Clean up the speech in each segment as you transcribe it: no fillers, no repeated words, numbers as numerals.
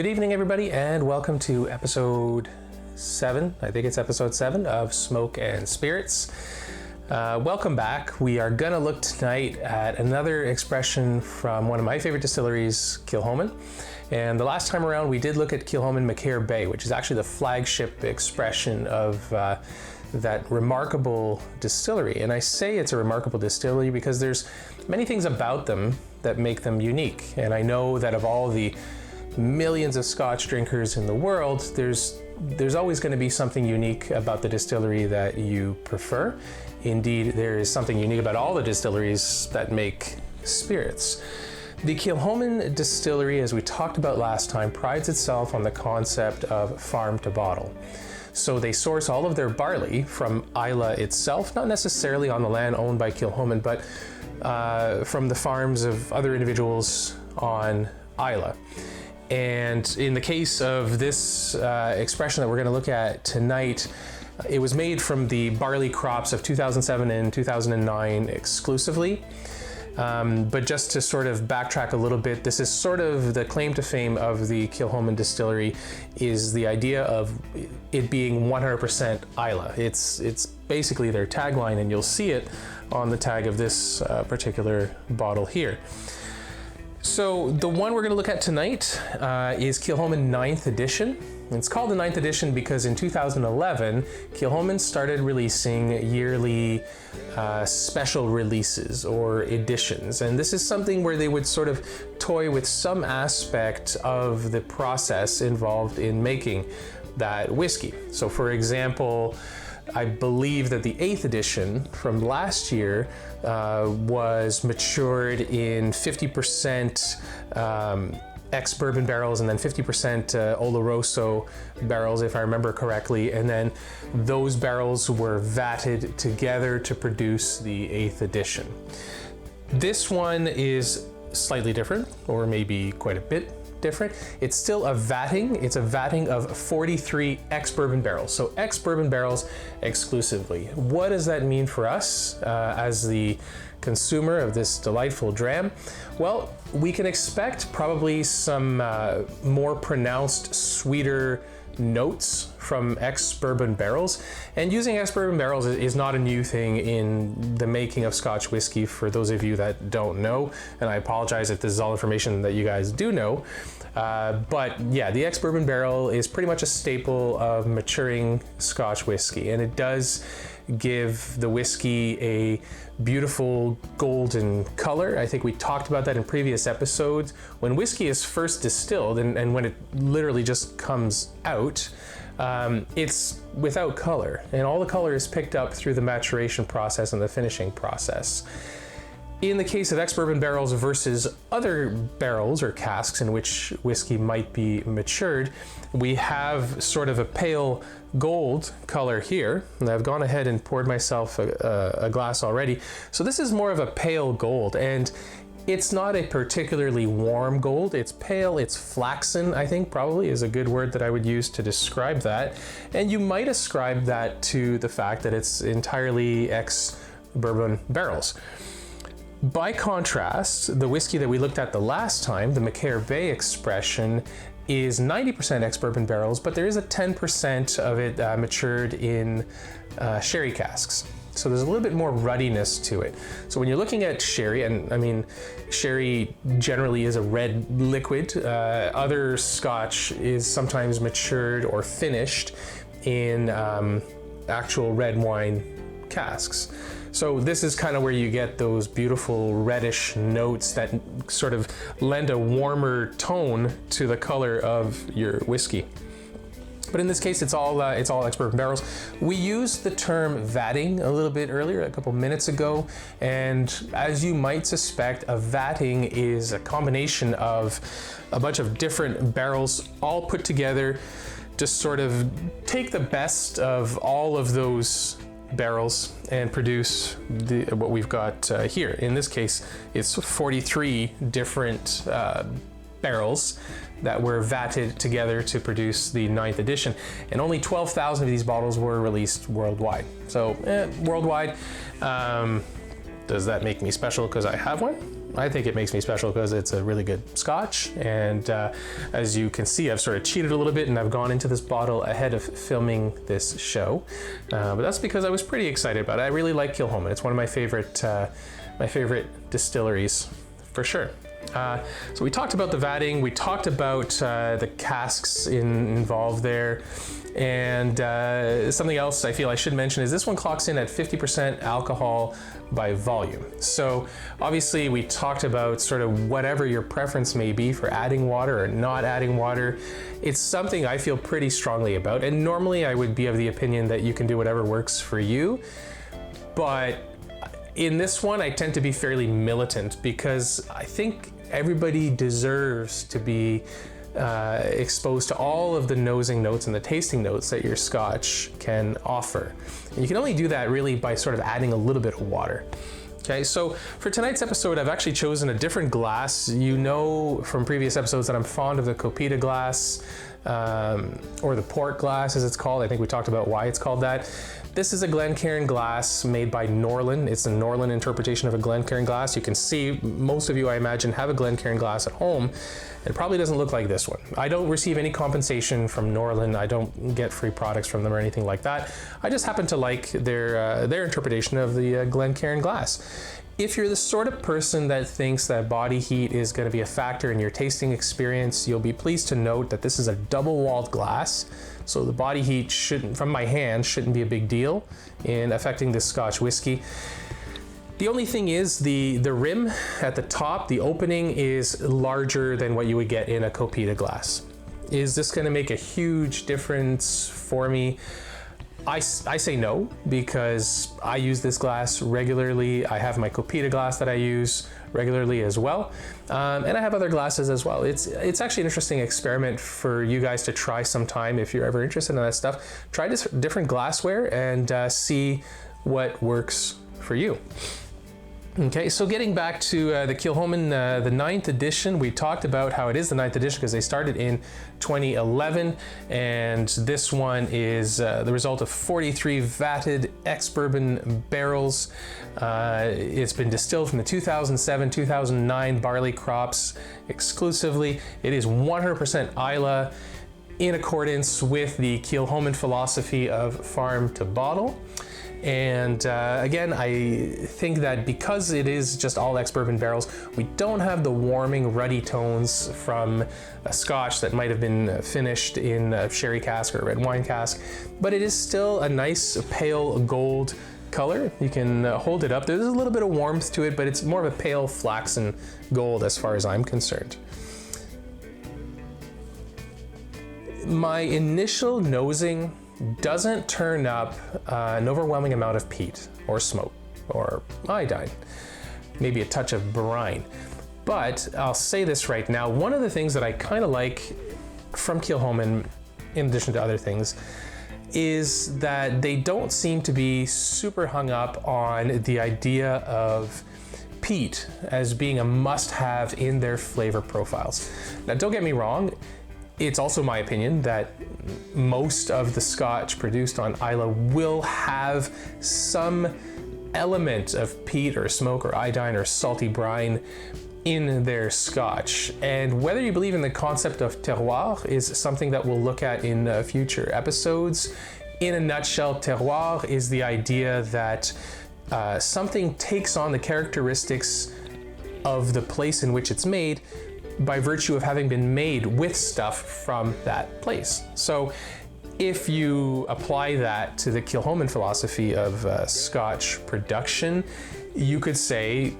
Good evening, everybody, and welcome to episode 7. I think it's episode 7 of Smoke and Spirits. Welcome back. We are going to look tonight at another expression from one of my favorite distilleries, Kilchoman. And the last time around, we did look at Kilchoman McCare Bay, which is actually the flagship expression of that remarkable distillery. And I say it's a remarkable distillery because there's many things about them that make them unique. And I know that of all the millions of Scotch drinkers in the world, there's always going to be something unique about the distillery that you prefer. Indeed, there is something unique about all the distilleries that make spirits. The Kilchoman distillery, as we talked about last time, prides itself on the concept of farm to bottle. So they source all of their barley from Islay itself, not necessarily on the land owned by Kilchoman, but from the farms of other individuals on Islay. And in the case of this expression that we're going to look at tonight, it was made from the barley crops of 2007 and 2009 exclusively. But just to sort of backtrack a little bit, this is sort of the claim to fame of the Kilchoman distillery, is the idea of it being 100% Islay. It's basically their tagline, and you'll see it on the tag of this particular bottle here. So the one we're going to look at tonight is Kilchoman 9th edition. It's called the 9th edition because in 2011, Kilchoman started releasing yearly special releases or editions. And this is something where they would sort of toy with some aspect of the process involved in making that whiskey. So for example, I believe that the 8th edition from last year was matured in 50% ex-bourbon barrels and then 50% Oloroso barrels, if I remember correctly. And then those barrels were vatted together to produce the 8th edition. This one is slightly different, or maybe quite a bit different. It's still a vatting. It's a vatting of 43 ex-bourbon barrels. So ex-bourbon barrels exclusively. What does that mean for us as the consumer of this delightful dram? Well, we can expect probably some more pronounced, sweeter notes from ex-bourbon barrels. And using ex-bourbon barrels is not a new thing in the making of Scotch whiskey, for those of you that don't know. And I apologize if this is all information that you guys do know. But yeah, the ex-bourbon barrel is pretty much a staple of maturing Scotch whiskey. And it does give the whiskey a beautiful golden color. I think we talked about that in previous episodes. When whiskey is first distilled and when it literally just comes out, it's without color, and all the color is picked up through the maturation process and the finishing process. In the case of ex-bourbon barrels versus other barrels or casks in which whiskey might be matured, we have sort of a pale gold color here. And I've gone ahead and poured myself a glass already. So this is more of a pale gold, and it's not a particularly warm gold. It's pale, it's flaxen, I think probably is a good word that I would use to describe that. And you might ascribe that to the fact that it's entirely ex-bourbon barrels. By contrast, the whiskey that we looked at the last time, the McCare Bay expression, is 90% ex-bourbon barrels, but there is a 10% of it matured in sherry casks. So there's a little bit more ruddiness to it. So when you're looking at sherry, and I mean, sherry generally is a red liquid. Other Scotch is sometimes matured or finished in actual red wine casks. So this is kind of where you get those beautiful reddish notes that sort of lend a warmer tone to the color of your whiskey. But in this case, it's all ex-bourbon barrels. We used the term vatting a little bit earlier, a couple minutes ago, and as you might suspect, a vatting is a combination of a bunch of different barrels all put together to sort of take the best of all of those barrels and produce what we've got here. In this case, it's 43 different barrels that were vatted together to produce the 9th edition, and only 12,000 of these bottles were released worldwide. So worldwide, does that make me special because I have one? I think it makes me special because it's a really good Scotch. And as you can see, I've sort of cheated a little bit and I've gone into this bottle ahead of filming this show. But that's because I was pretty excited about it. I really like Kilchoman. It's one of my favorite distilleries for sure. So we talked about the vatting, we talked about the casks involved there, and something else I feel I should mention is this one clocks in at 50% alcohol by volume. So obviously we talked about sort of whatever your preference may be for adding water or not adding water. It's something I feel pretty strongly about, and normally I would be of the opinion that you can do whatever works for you, but in this one, I tend to be fairly militant because I think everybody deserves to be exposed to all of the nosing notes and the tasting notes that your Scotch can offer. And you can only do that really by sort of adding a little bit of water. Okay, so for tonight's episode, I've actually chosen a different glass. You know from previous episodes that I'm fond of the Copita glass, or the port glass as it's called. I think we talked about why it's called that. This is a Glencairn glass made by Norlin. It's a Norlin interpretation of a Glencairn glass. You can see most of you, I imagine, have a Glencairn glass at home. It probably doesn't look like this one. I don't receive any compensation from Norlin. I don't get free products from them or anything like that. I just happen to like their interpretation of the Glencairn glass. If you're the sort of person that thinks that body heat is going to be a factor in your tasting experience, you'll be pleased to note that this is a double-walled glass. So the body heat from my hand shouldn't be a big deal in affecting this Scotch whiskey. The only thing is the rim at the top, the opening is larger than what you would get in a Copita glass. Is this going to make a huge difference for me? I say no, because I use this glass regularly. I have my Copita glass that I use regularly as well. And I have other glasses as well. It's actually an interesting experiment for you guys to try sometime if you're ever interested in that stuff. Try this different glassware and see what works for you. Okay, so getting back to the Kilchoman, the 9th edition, we talked about how it is the 9th edition because they started in 2011, and this one is the result of 43 vatted ex-bourbon barrels. It's been distilled from the 2007-2009 barley crops exclusively. It is 100% Islay in accordance with the Kilchoman philosophy of farm to bottle. And again, I think that because it is just all ex-bourbon barrels, we don't have the warming, ruddy tones from a Scotch that might have been finished in a sherry cask or a red wine cask, but it is still a nice pale gold color. You can hold it up. There's a little bit of warmth to it, but it's more of a pale flaxen gold as far as I'm concerned. My initial nosing doesn't turn up an overwhelming amount of peat or smoke or iodine, maybe a touch of brine. But I'll say this right now, one of the things that I kind of like from Kilchoman, in addition to other things, is that they don't seem to be super hung up on the idea of peat as being a must-have in their flavor profiles. Now, don't get me wrong, it's also my opinion that most of the Scotch produced on Islay will have some element of peat or smoke or iodine or salty brine in their Scotch. And whether you believe in the concept of terroir is something that we'll look at in future episodes. In a nutshell, terroir is the idea that something takes on the characteristics of the place in which it's made by virtue of having been made with stuff from that place. So if you apply that to the Kilchoman philosophy of Scotch production, you could say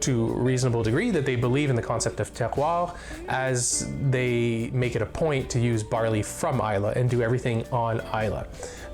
to a reasonable degree that they believe in the concept of terroir, as they make it a point to use barley from Islay and do everything on Islay.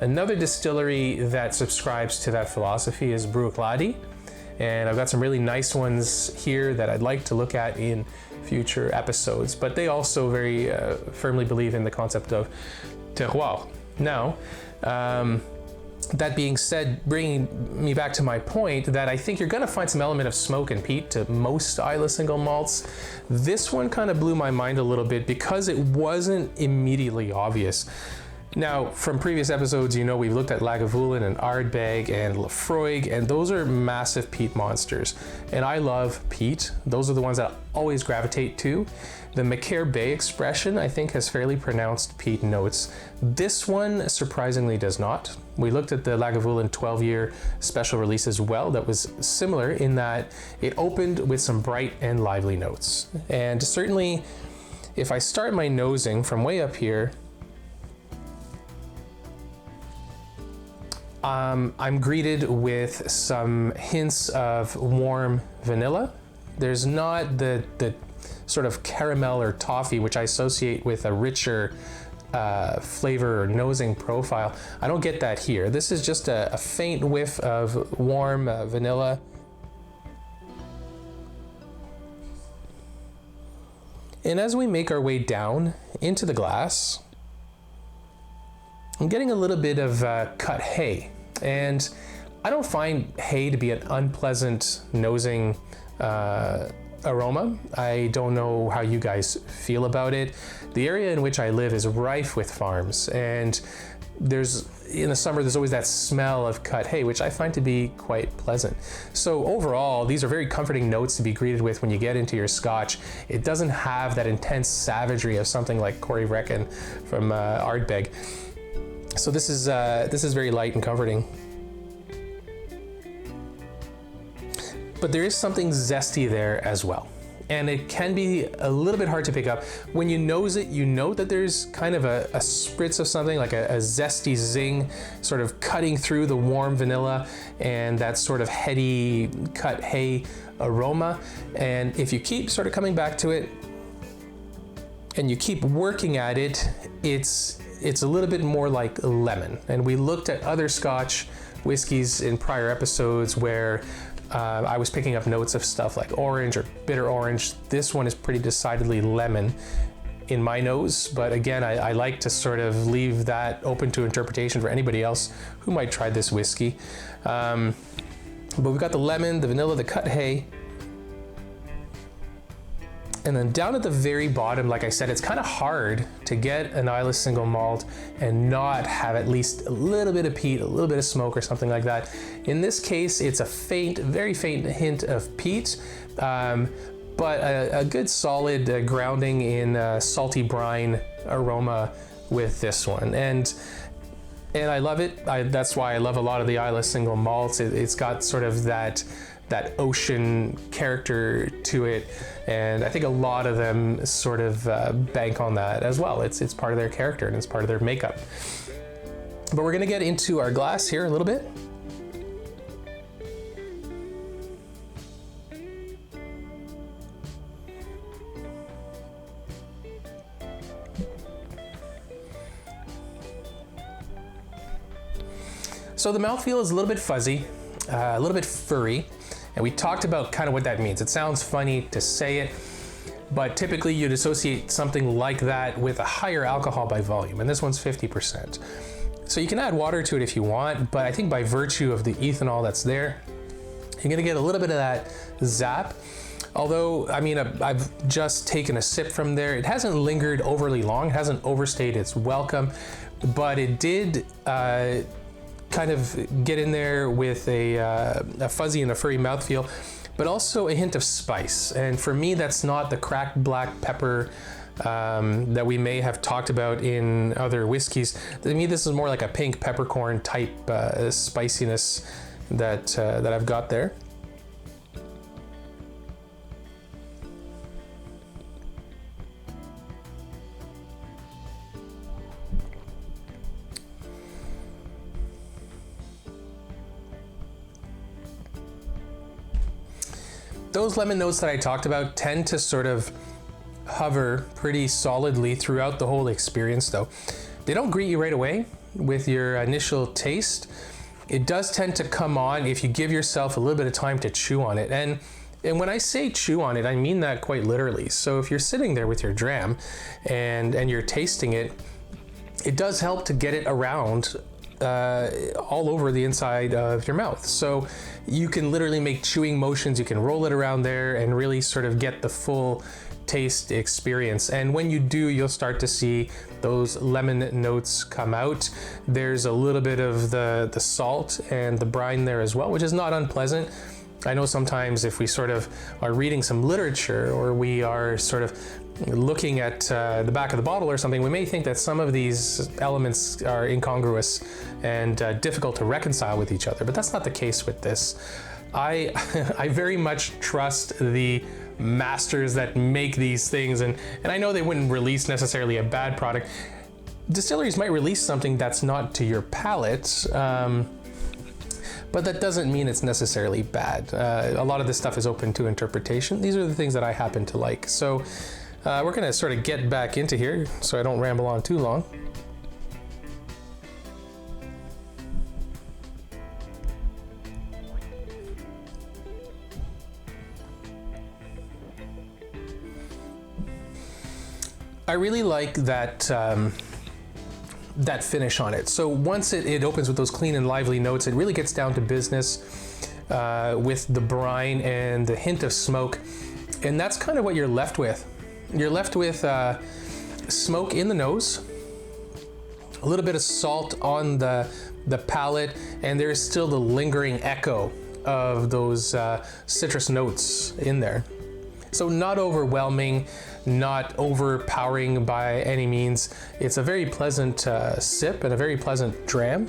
Another distillery that subscribes to that philosophy is Bruichladdich, and I've got some really nice ones here that I'd like to look at in future episodes, but they also very firmly believe in the concept of terroir. Now, that being said, bringing me back to my point that I think you're going to find some element of smoke and peat to most Islay single malts. This one kind of blew my mind a little bit because it wasn't immediately obvious. Now, from previous episodes, you know we've looked at Lagavulin and Ardbeg and Lefroy, and those are massive peat monsters. And I love peat. Those are the ones that I always gravitate to. The McCare Bay expression, I think, has fairly pronounced peat notes. This one, surprisingly, does not. We looked at the Lagavulin 12-year special release as well. That was similar in that it opened with some bright and lively notes. And certainly, if I start my nosing from way up here, I'm greeted with some hints of warm vanilla. There's not the sort of caramel or toffee, which I associate with a richer flavor or nosing profile. I don't get that here. This is just a faint whiff of warm vanilla. And as we make our way down into the glass, I'm getting a little bit of cut hay. And I don't find hay to be an unpleasant nosing aroma. I don't know how you guys feel about it. The area in which I live is rife with farms, and in the summer there's always that smell of cut hay, which I find to be quite pleasant. So overall, these are very comforting notes to be greeted with when you get into your Scotch. It doesn't have that intense savagery of something like Corey Vrecken from Ardbeg. So this is very light and comforting. But there is something zesty there as well. And it can be a little bit hard to pick up. When you nose it, you know that there's kind of a spritz of something, like a zesty zing, sort of cutting through the warm vanilla and that sort of heady cut hay aroma. And if you keep sort of coming back to it and you keep working at it, it's a little bit more like lemon. And we looked at other Scotch whiskeys in prior episodes where I was picking up notes of stuff like orange or bitter orange. This one is pretty decidedly lemon in my nose, but again, I like to sort of leave that open to interpretation for anybody else who might try this whiskey. But we've got the lemon, the vanilla, the cut hay. And then down at the very bottom, like I said, it's kind of hard to get an Islay single malt and not have at least a little bit of peat, a little bit of smoke or something like that. In this case, it's a faint, very faint hint of peat, but a good solid grounding in salty brine aroma with this one. And I love it. That's why I love a lot of the Islay single malts. It's got sort of that ocean character to it, and I think a lot of them sort of bank on that as well. It's part of their character and it's part of their makeup. But we're gonna get into our glass here a little bit. So the mouthfeel is a little bit fuzzy, a little bit furry. And we talked about kind of what that means. It sounds funny to say it, but typically you'd associate something like that with a higher alcohol by volume, and this one's 50%. So you can add water to it if you want, but I think by virtue of the ethanol that's there, you're gonna get a little bit of that zap. Although, I mean, I've just taken a sip from there. It hasn't lingered overly long, it hasn't overstayed its welcome, but it did kind of get in there with a fuzzy and a furry mouthfeel, but also a hint of spice. And for me, that's not the cracked black pepper that we may have talked about in other whiskeys. To me, this is more like a pink peppercorn type spiciness that I've got there. Those lemon notes that I talked about tend to sort of hover pretty solidly throughout the whole experience though. They don't greet you right away with your initial taste. It does tend to come on if you give yourself a little bit of time to chew on it. And when I say chew on it, I mean that quite literally. So if you're sitting there with your dram and you're tasting it, it does help to get it around all over the inside of your mouth. So you can literally make chewing motions, you can roll it around there and really sort of get the full taste experience. And when you do, you'll start to see those lemon notes come out. There's a little bit of the salt and the brine there as well, which is not unpleasant. I know sometimes if we sort of are reading some literature, or we are sort of looking at the back of the bottle or something, we may think that some of these elements are incongruous and difficult to reconcile with each other, but that's not the case with this. I very much trust the masters that make these things, and I know they wouldn't release necessarily a bad product. Distilleries might release something that's not to your palate, but that doesn't mean it's necessarily bad. A lot of this stuff is open to interpretation. These are the things that I happen to like. So we're gonna sort of get back into here so I don't ramble on too long. I really like that that finish on it. So once it opens with those clean and lively notes, it really gets down to business with the brine and the hint of smoke. And that's kind of what you're left with. You're left with smoke in the nose, a little bit of salt on the palate, and there's still the lingering echo of those citrus notes in there. So not overwhelming, not overpowering by any means. It's a very pleasant sip and a very pleasant dram.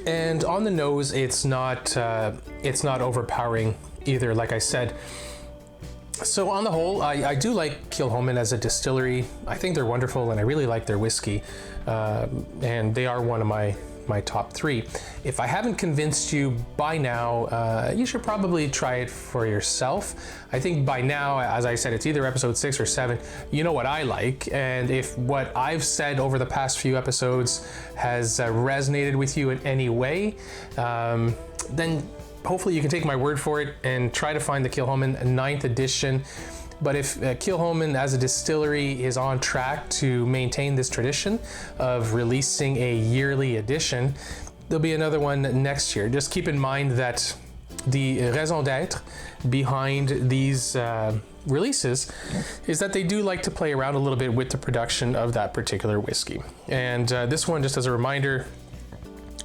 And on the nose, it's not overpowering either, like I said. So on the whole, I do like Kilchoman as a distillery. I think they're wonderful, and I really like their whiskey. And they are one of my top 3. If I haven't convinced you by now, you should probably try it for yourself. I think by now, as I said, it's either episode 6 or 7. You know what I like, and if what I've said over the past few episodes has resonated with you in any way, then hopefully you can take my word for it and try to find the Kilchoman 9th edition. But if Kilchoman as a distillery is on track to maintain this tradition of releasing a yearly edition, there'll be another one next year. Just keep in mind that the raison d'être behind these releases is that they do like to play around a little bit with the production of that particular whiskey. And this one, just as a reminder,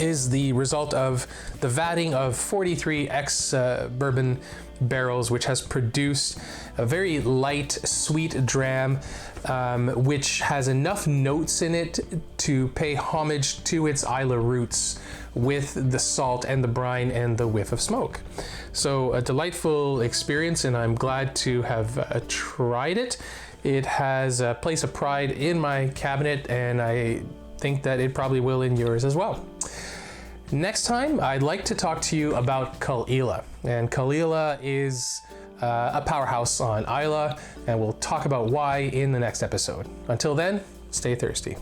is the result of the vatting of 43 ex-bourbon barrels, which has produced a very light, sweet dram, which has enough notes in it to pay homage to its Islay roots with the salt and the brine and the whiff of smoke. So a delightful experience, and I'm glad to have tried it. It has a place of pride in my cabinet, and I think that it probably will in yours as well. Next time, I'd like to talk to you about Caol Ila. And Caol Ila is a powerhouse on Islay, and we'll talk about why in the next episode. Until then, stay thirsty.